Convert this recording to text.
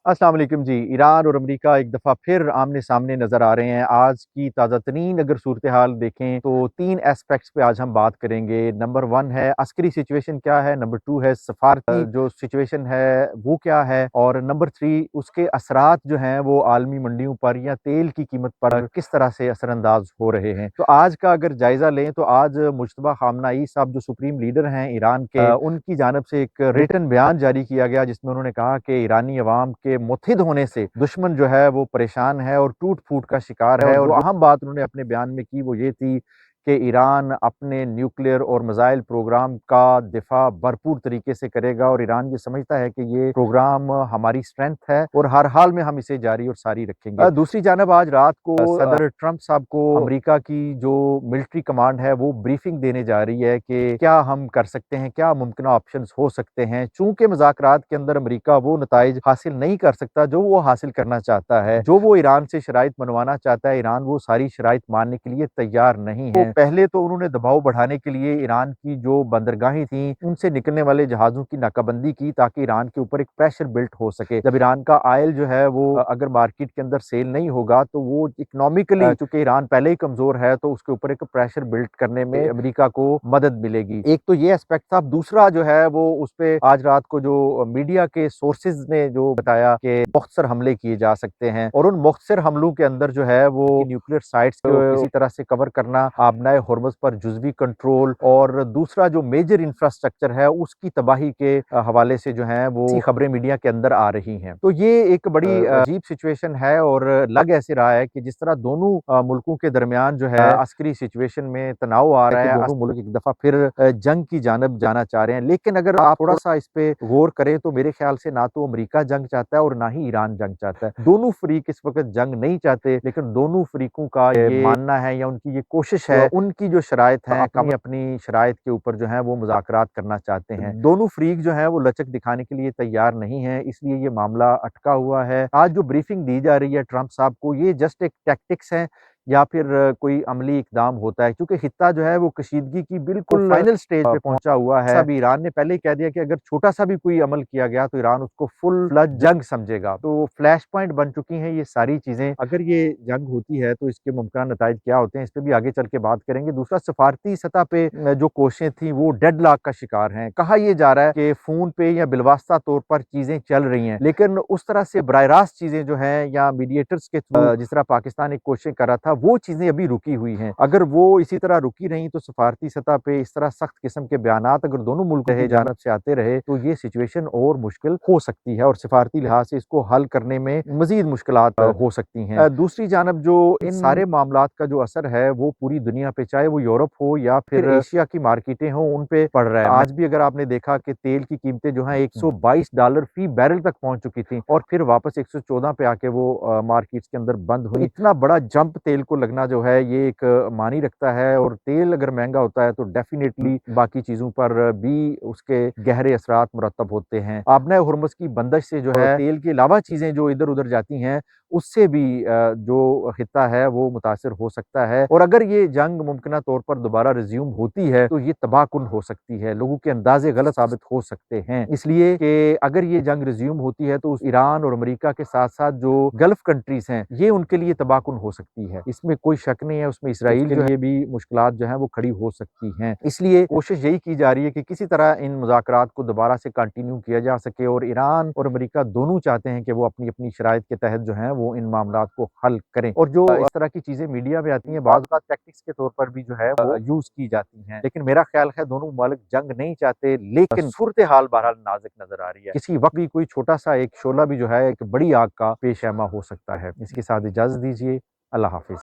अस्सलाम वालेकुम जी। ईरान और अमेरिका एक दफ़ा फिर आमने सामने नज़र आ रहे हैं। आज की ताज़ा तरीन अगर सूरत हाल देखें तो 3 एस्पेक्ट्स पे आज हम बात करेंगे। नंबर 1 है अस्करी सिचुएशन क्या है, नंबर 2 है सफारती जो सिचुएशन है वो क्या है, और नंबर 3 उसके असरात जो हैं वो आलमी मंडियों पर या तेल की कीमत पर किस तरह से असरअंदाज हो रहे हैं। तो आज का अगर जायज़ा लें तो आज मुज्तबा खामनाई साहब जो सुप्रीम लीडर हैं ईरान के, उनकी जानिब से एक रिटन बयान जारी किया गया जिसमें उन्होंने कहा कि ईरानी अवाम के मुत्हिद होने से दुश्मन जो है वो परेशान है और टूट-फूट का शिकार है। और जो अहम बात उन्होंने अपने बयान में की वो ये थी कि ईरान अपने न्यूक्लियर और मिसाइल प्रोग्राम का दिफा भरपूर तरीके से करेगा और ईरान ये समझता है कि ये प्रोग्राम हमारी स्ट्रेंथ है और हर हाल में हम इसे जारी और सारी रखेंगे। दूसरी जानब आज रात को सदर ट्रंप साहब को अमेरिका की जो मिलिट्री कमांड है वो ब्रीफिंग देने जा रही है कि क्या हम कर सकते हैं, क्या मुमकिन ऑप्शंस हो सकते हैं। चूंकि मुज़ाकरात के अंदर अमेरिका वो नताइज हासिल नहीं कर सकता जो वो हासिल करना चाहता है, जो वो ईरान से शराइत मनवाना चाहता है, ईरान वो सारी शराइत मानने के लिए तैयार नहीं है। पहले तो उन्होंने दबाव बढ़ाने के लिए ईरान की जो बंदरगाहें थी उनसे निकलने वाले जहाजों की नाकाबंदी की ताकि ईरान के ऊपर एक प्रेशर बिल्ट हो सके। जब ईरान का ऑयल जो है वो अगर मार्केट के अंदर सेल नहीं होगा तो वो इकोनॉमिकली, चूंकि ईरान पहले ही कमजोर है, तो उसके ऊपर एक प्रेशर बिल्ट करने में अमेरिका को मदद मिलेगी। एक तो ये एस्पेक्ट था। दूसरा जो है वो उस पे आज रात को जो मीडिया के सोर्सेज ने जो बताया कि मुख्तसर हमले किए जा सकते हैं और उन मुख्तसर हमलों के अंदर जो है वो न्यूक्लियर साइट्स को किसी तरह से कवर करना, आबनाए हुर्मुज़ पर जुज़वी कंट्रोल, और दूसरा जो मेजर इंफ्रास्ट्रक्चर है उसकी तबाही के हवाले से जो है वो खबरें मीडिया के अंदर आ रही हैं। तो ये एक बड़ी अजीब सिचुएशन है और लग ऐसे रहा है कि जिस तरह दोनों मुल्कों के दरमियान जो है अस्करी सिचुएशन में तनाव आ रहा है, दोनों मुल्क एक दफा फिर जंग की जानब जाना चाह रहे हैं। लेकिन अगर आप थोड़ा सा इस पे गौर करें तो मेरे ख्याल से ना तो अमेरिका जंग चाहता है और ना ही ईरान जंग चाहता है। दोनों फरीक इस वक्त जंग नहीं चाहते, लेकिन दोनों फरीकों का ये मानना है या उनकी ये कोशिश है, उनकी जो शराइत है अपनी अपनी शराइत के ऊपर जो है वो मुज़ाकरात करना चाहते हैं। दोनों फरीक जो है वो लचक दिखाने के लिए तैयार नहीं है, इसलिए ये मामला अटका हुआ है। आज जो ब्रीफिंग दी जा रही है ट्रंप साहब को, ये जस्ट एक टैक्टिक्स है या फिर कोई अमली इकदाम होता है, क्योंकि खित्ता जो है वो कशीदगी की बिल्कुल फाइनल स्टेज पे पहुंचा हुआ है। सब ईरान ने पहले ही कह दिया कि अगर छोटा सा भी कोई अमल किया गया तो ईरान उसको फुल फ्लड जंग समझेगा। तो फ्लैश पॉइंट बन चुकी हैं ये सारी चीजें। अगर ये जंग होती है तो इसके मुमकिन नताइज क्या होते हैं इस पर भी आगे चल के बात करेंगे। दूसरा, सफारती सतह पे जो कोशिशें थी वो डेडलॉक का शिकार हैं। कहा यह जा रहा है कि फोन पे या बिलवास्ता तौर पर चीजें चल रही हैं, लेकिन उस तरह से बराह रास्त चीजें जो हैं या मीडिएटर्स के थ्रू जिस तरह पाकिस्तान एक कोशिश कर रहा था वो चीजें अभी रुकी हुई हैं। अगर वो इसी तरह रुकी रही तो सफारती सतह पे इस तरह सख्त किस्म के बयानात अगर दोनों मुल्क की जानब से आते रहे तो ये सिचुएशन और मुश्किल हो सकती है और सफारती लिहाज से इसको हल करने में मजीद मुश्किलात हो सकती हैं। दूसरी जानब जो इन सारे मामलात का जो असर है वो पूरी दुनिया पे, चाहे वो यूरोप हो या फिर एशिया की मार्केटें हो, उन पे पड़ रहा है। आज भी अगर आपने देखा कि तेल की कीमतें जो है $122 फी बैरल तक पहुंच चुकी थी और फिर वापस 114 पे आके वो मार्केट्स के अंदर बंद हुई। इतना बड़ा जंप तेल को लगना जो है ये एक मानी रखता है, और तेल अगर महंगा होता है तो डेफिनेटली बाकी चीजों पर भी उसके गहरे असरात मुरतब होते हैं। आबना हुर्मुज़ की बंदिश से जो है तेल के अलावा चीजें जो इधर उधर जाती हैं उससे भी जो खित्ता है वो मुतासिर हो सकता है। और अगर ये जंग मुमकिन तौर पर दोबारा रिज्यूम होती है तो ये तबाहकुन हो सकती है, लोगों के अंदाजे गलत साबित हो सकते हैं। इसलिए कि अगर ये जंग रिज्यूम होती है तो ईरान और अमेरिका के साथ साथ जो गल्फ कंट्रीज हैं ये उनके लिए तबाहकुन हो सकती है, इसमें कोई शक नहीं है। उसमें इसराइल के लिए भी मुश्किलात जो है वो खड़ी हो सकती हैं। इसलिए कोशिश यही की जा रही है कि किसी तरह इन मुज़ाकरात को दोबारा से कंटिन्यू किया जा सके, और ईरान और अमेरिका दोनों चाहते हैं कि वो अपनी अपनी शराइत के तहत जो है वो इन मामलात को हल करें। और जो इस तरह की चीजें मीडिया में आती हैं बाद टैक्टिक्स के तौर पर भी जो है वो यूज की जाती हैं, लेकिन मेरा ख्याल है दोनों मुल्क जंग नहीं चाहते, लेकिन सूरत हाल बहरहाल नाजुक नजर आ रही है। किसी वक्त भी कोई छोटा सा एक शोला भी जो है एक बड़ी आग का पेश एमा हो सकता है। इसके साथ इजाजत दीजिए। अल्लाह हाफिज।